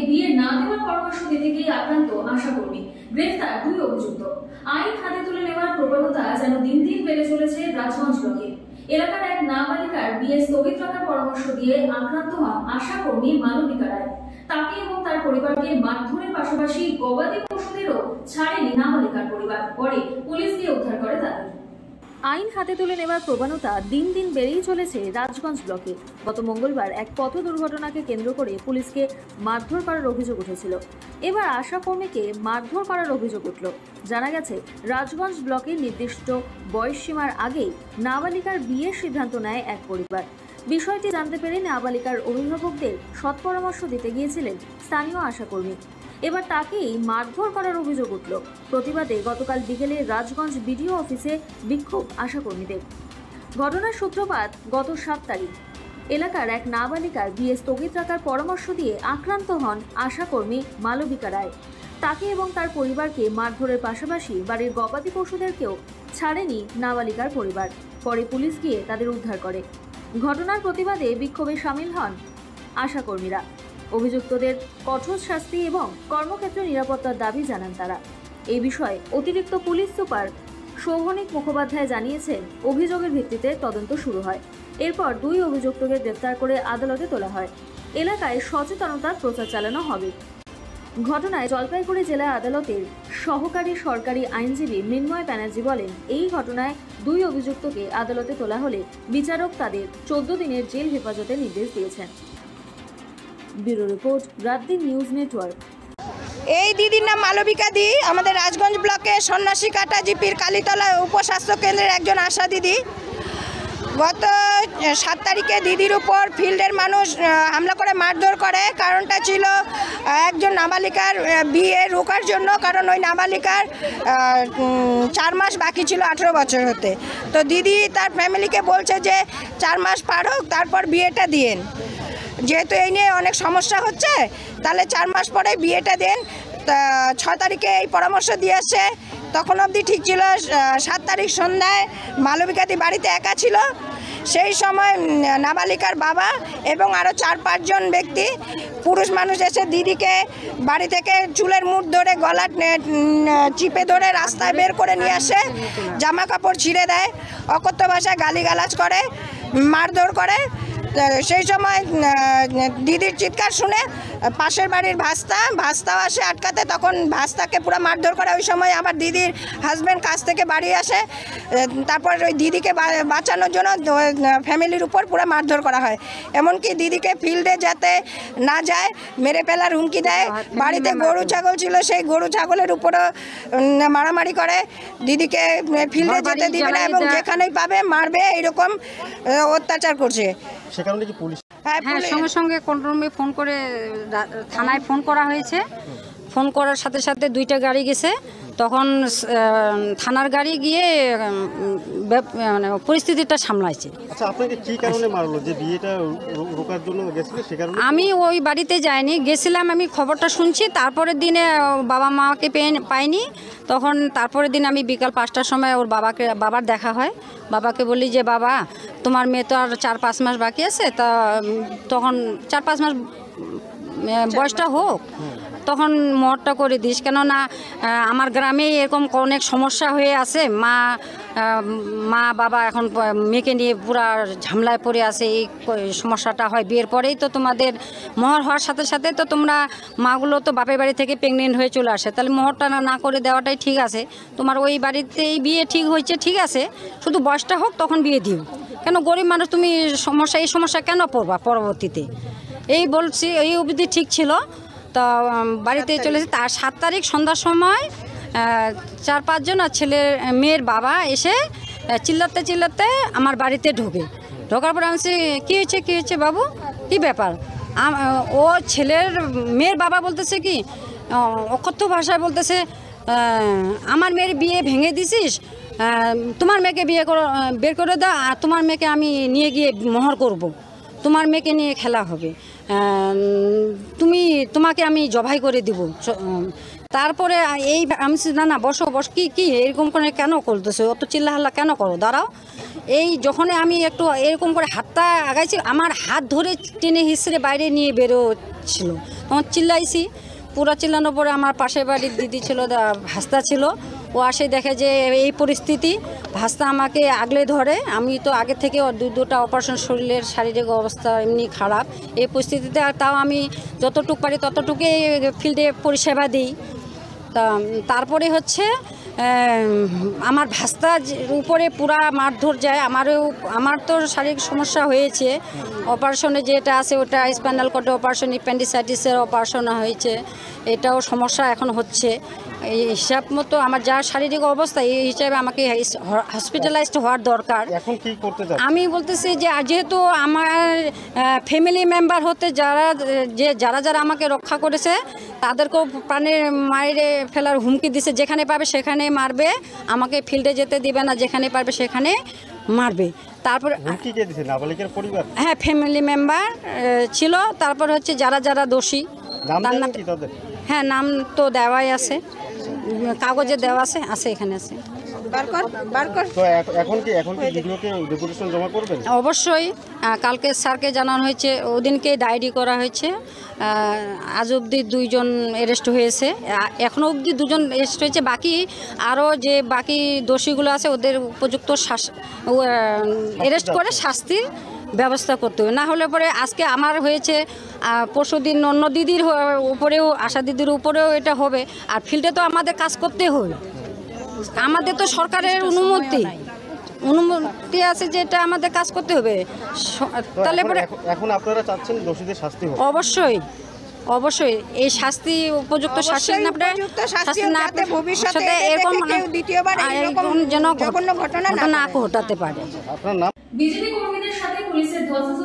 বিয়ে না দেওয়ার পরামর্শ দিতে গিয়ে আক্রান্ত আশাকর্মী, গ্রেফতার 2 অভিযুক্ত। আইন হাতে তুলে নেওয়ার প্রবণতা যেন দিন দিন বেড়ে চলেছে রাজগঞ্জ ব্লকে। এলাকার এক নাবালিকার বিয়ে স্থগিত রাখার পরামর্শ দিয়ে আক্রান্ত হন আশাকর্মী মালবিকা রায়। তাকে এবং তার পরিবারকে মারধরের পাশাপাশি গবাদি পশুদেরও ছাড়েনি নাবালিকার পরিবার। পরে পুলিশ গিয়ে উদ্ধার করে তাদের। আইন হাতে তুলে নেওয়ার প্রবণতা দিন দিন বেড়েই চলেছে রাজগঞ্জ ব্লকে। গত মঙ্গলবার এক পথ দুর্ঘটনাকে কেন্দ্র করে পুলিশকে মারধর করার অভিযোগ উঠেছিল। এবার আশাকর্মীকে মারধর করার অভিযোগ উঠল। জানা গেছে, রাজগঞ্জ ব্লকের নির্দিষ্ট বয়সসীমার আগেই নাবালিকার বিয়ের সিদ্ধান্ত নেয় এক পরিবার। বিষয়টি জানতে পেরে নাবালিকার অভিভাবকদের সৎপরামর্শ দিতে গিয়েছিলেন স্থানীয় আশাকর্মী। এবার তাকেই মারধর করার অভিযোগ উঠল। প্রতিবাদে গতকাল বিকেলে রাজগঞ্জ বিডিও অফিসে বিক্ষোভ আশাকর্মীদের। ঘটনার সূত্রপাত গত 7 তারিখ। এলাকার এক নাবালিকার বিয়ে স্থগিত রাখার পরামর্শ দিয়ে আক্রান্ত হন আশাকর্মী মালবিকা রায়। তাকে এবং তার পরিবারকে মারধরের পাশাপাশি বাড়ির গবাদি পশুদেরকেও ছাড়েনি নাবালিকার পরিবার। পরে পুলিশ গিয়ে তাদের উদ্ধার করে। ঘটনার প্রতিবাদে বিক্ষোভে সামিল হন আশাকর্মীরা। অভিযুক্তদের কঠোর শাস্তি এবং কর্মক্ষেত্রে নিরাপত্তার দাবি জানান তারা। এই বিষয়ে অতিরিক্ত পুলিশ সুপার সৌগনিক মুখোপাধ্যায় জানিয়েছেন, অভিযোগের ভিত্তিতে তদন্ত শুরু হয়। এরপর 2 অভিযুক্তকে গ্রেফতার করে আদালতে তোলা হয়। এলাকায় সচেতনতার প্রচার চালানো হবে। ঘটনায় জলপাইগুড়ি জেলা আদালতের সহকারী সরকারি আইনজীবী মৃন্ময় ব্যানার্জি বলেন, এই ঘটনায় 2 অভিযুক্তকে আদালতে তোলা হলে বিচারক তাদের 14 দিনের জেল হেফাজতের নির্দেশ দিয়েছেন। Bureau report, রাতদিন news network. এই দিদির নাম মালবিকা দি, আমাদের রাজগঞ্জ ব্লকে সন্ন্যাসী কাটা জিপির কালীতলা উপস্বাস্থ্য কেন্দ্রের একজন আশা দিদি। গত 7 তারিখে দিদির উপর ফিল্ডের মানুষ হামলা করে মারধর করে। কারণটা ছিল একজন নাবালিকার বিয়ে রোকার জন্য, কারণ ওই নাবালিকার 4 মাস বাকি ছিল 18 বছর হতে। তো দিদি তার ফ্যামিলিকে বলছে যে 4 মাস পার হোক, তারপর বিয়েটা দিয়েন, যেহেতু এই নিয়ে অনেক সমস্যা হচ্ছে, তাহলে 4 মাস পরে বিয়েটা দেন। 6 তারিখে এই পরামর্শ দিয়ে আসছে, তখন অবধি ঠিক ছিল। 7 তারিখ সন্ধ্যায় মালবিকাদি বাড়িতে একা ছিল। সেই সময় নাবালিকার বাবা এবং আরও 4-5 জন ব্যক্তি পুরুষ মানুষ এসে দিদিকে বাড়ি থেকে চুলের মুঠ ধরে গলা চিপে ধরে রাস্তায় বের করে নিয়ে আসে, জামা কাপড় ছিঁড়ে দেয়, অকথ্য ভাষায় গালিগালাজ করে, মারধর করে। সেই সময় দিদির চিৎকার শুনে পাশের বাড়ির ভাস্তাও আসে আটকাতে, তখন ভাস্তাকে পুরো মারধর করে। ওই সময় আবার দিদির হাজব্যান্ড কাজ থেকে বাড়ি আসে, তারপর ওই দিদিকে বাঁচানোর জন্য ফ্যামিলির উপর পুরো মারধর করা হয়। এমনকি দিদিকে ফিল্ডে যাতে না যায় মেরে ফেলার হুমকি দেয়। বাড়িতে গরু ছাগল ছিল, সেই গরু ছাগলের উপরও মারামারি করে। দিদিকে ফিল্ডে যেতে দিবে না এবং যেখানেই পাবে মারবে, এইরকম অত্যাচার করছে। সে কারণে কি পুলিশ? হ্যাঁ, সঙ্গে সঙ্গে কন্ট্রোল রুমে ফোন করে থানায় ফোন করা হয়েছে। ফোন করার সাথে সাথে 2টা গাড়ি গেছে। তখন থানার গাড়ি গিয়ে মানে পরিস্থিতিটা সামলাইছে। আচ্ছা, আপনাকে কি কারণে মারলো? যে বিয়েটা রোকার জন্য গেছিল সে কারণে? আমি ওই বাড়িতে যাইনি, গেছিলাম, আমি খবরটা শুনছি। তারপরের দিনে বাবা মাকে পাইনি। তখন তারপরের দিন আমি বিকাল 5টার সময় ওর বাবার দেখা হয়। বাবাকে বলি যে বাবা, তোমার মেয়ে তো আর 4-5 মাস বাকি আছে, তা তখন 4-5 মাস বয়সটা হোক, তখন মোহরটা করে দিস। কেননা আমার গ্রামে এরকম অনেক সমস্যা হয়ে আছে। মা বাবা এখন মেয়েকে নিয়ে পুরা ঝামেলায় পড়ে আছে। এই সমস্যাটা হয় বিয়ের পরেই, তো তোমাদের মোহর হওয়ার সাথে সাথে তো তোমরা মাগুলো তো বাপের বাড়ি থেকে প্রেগনেন্ট হয়ে চলে আসে, তাহলে মোহরটা না করে দেওয়াটাই ঠিক আছে। তোমার ওই বাড়িতেই বিয়ে ঠিক হয়েছে, ঠিক আছে, শুধু বয়সটা হোক তখন বিয়ে দিও। কেন গরিব মানুষ তুমি এই সমস্যা কেন পড়বা পরবর্তীতে? এই বলছি, এই অবধি ঠিক ছিল। তো বাড়িতে চলেছে। তার 7 তারিখ সন্ধ্যার সময় 4-5 জন আর মেয়ের বাবা এসে চিল্লাতে আমার বাড়িতে ঢোকার পরে আমি কী হয়েছে বাবু, কী ব্যাপার? ও মেয়ের বাবা বলতেছে কি, অকথ্য ভাষায় বলতেছে, আমার মেয়ের বিয়ে ভেঙে দিছিস, তোমার মেয়েকে বের করে দাও, আর তোমার মেয়েকে আমি নিয়ে গিয়ে মোহর করব। তোমার মেয়েকে নিয়ে খেলা হবে, তোমাকে আমি জবাই করে দিব। তারপরে এই আমি না বসো কি এরকম করে কেন করতেছো, অত চিল্লাহাল্লা কেন করো, দাঁড়াও। এই যখন আমি একটু এরকম করে হাতটা আগাইছি, আমার হাত ধরে টেনে হিসড়ে বাইরে নিয়ে বেরোচ্ছিল, তখন চিল্লাইছি। পুরো চিল্লানোর পরে আমার পাশের বাড়ির দিদি ছিল, ভাস্তা ছিল, ও আসে দেখে যে এই পরিস্থিতি। ভাস্তা আমাকে আগলে ধরে। আমি তো আগে থেকে দুটা অপারেশন, শরীরের শারীরিক অবস্থা এমনি খারাপ, এই পরিস্থিতিতে তাও আমি যতটুকু পারি ততটুকুই ফিল্ডে পরিষেবা দিই। তারপরে হচ্ছে আমার ভাস্তা উপরে পুরা মারধর যায়। আমার তো শারীরিক সমস্যা হয়েছে, অপারেশনে যেটা আছে ওটা স্পাইনাল কর্ডে অপারেশন, অ্যাপেন্ডিসাইটিসের অপারেশন হয়েছে, এটাও সমস্যা এখন হচ্ছে। এই হিসাব মতো আমার যা শারীরিক অবস্থা, এই হিসাবে আমাকে হসপিটালাইজড হওয়ার দরকার। এখন কি করতে চান? আমি বলতেছি যে যেহেতু আমার ফ্যামিলি মেম্বার হতে যারা আমাকে রক্ষা করেছে, তাদেরকেও প্রাণের মাইরে ফেলার হুমকি দিছে। যেখানে পাবে সেখানে মারবে, আমাকে ফিল্ডে যেতে দিবে না, যেখানে পারবে সেখানে মারবে। তারপর হুমকি কে দিছে? নাবালিকার পরিবার? হ্যাঁ, ফ্যামিলি মেম্বার ছিল। তারপর হচ্ছে যারা দোষী, নাম জানেন কি তাদের? হ্যাঁ, নাম তো দেওয়াই আছে, কাগজে দেওয়া আছে, এখানে আছে। তো এখন কি ভিডিওকে ডেপুটেশন জমা করবেন? অবশ্যই। কালকে স্যারকে জানানো হয়েছে, ওদিনকে ডায়েরি করা হয়েছে। আজ অবধি 2 জন অ্যারেস্ট হয়েছে, এখনও অবধি 2 জন অ্যারেস্ট হয়েছে। বাকি আরও যে বাকি দোষীগুলো আছে ওদের উপযুক্ত অ্যারেস্ট করে শাস্তির ব্যবস্থা করতে হবে। না হলে পরে আজকে আমার হয়েছে, পরশুদিন অন্য দিদির উপরেও, আশা দিদির উপরেও এটা হবে। আর ফিল্ডে তো আমাদের কাজ করতে হবে, আমাদের তো সরকারের অনুমতি আছে যে এটা আমাদের কাজ করতে হবে। তাহলে পরে এখন আপনারা চাচ্ছেন দোষীদের শাস্তি হোক? অবশ্যই এই শাস্তি উপযুক্ত শাস্তি না পেলে ভবিষ্যতে এরকম যেন ঘটনা ঘটাতে পারে। আপনার নাম? বিজেপি কর্মীদের সাথে পুলিশের ধস্তাধস্তি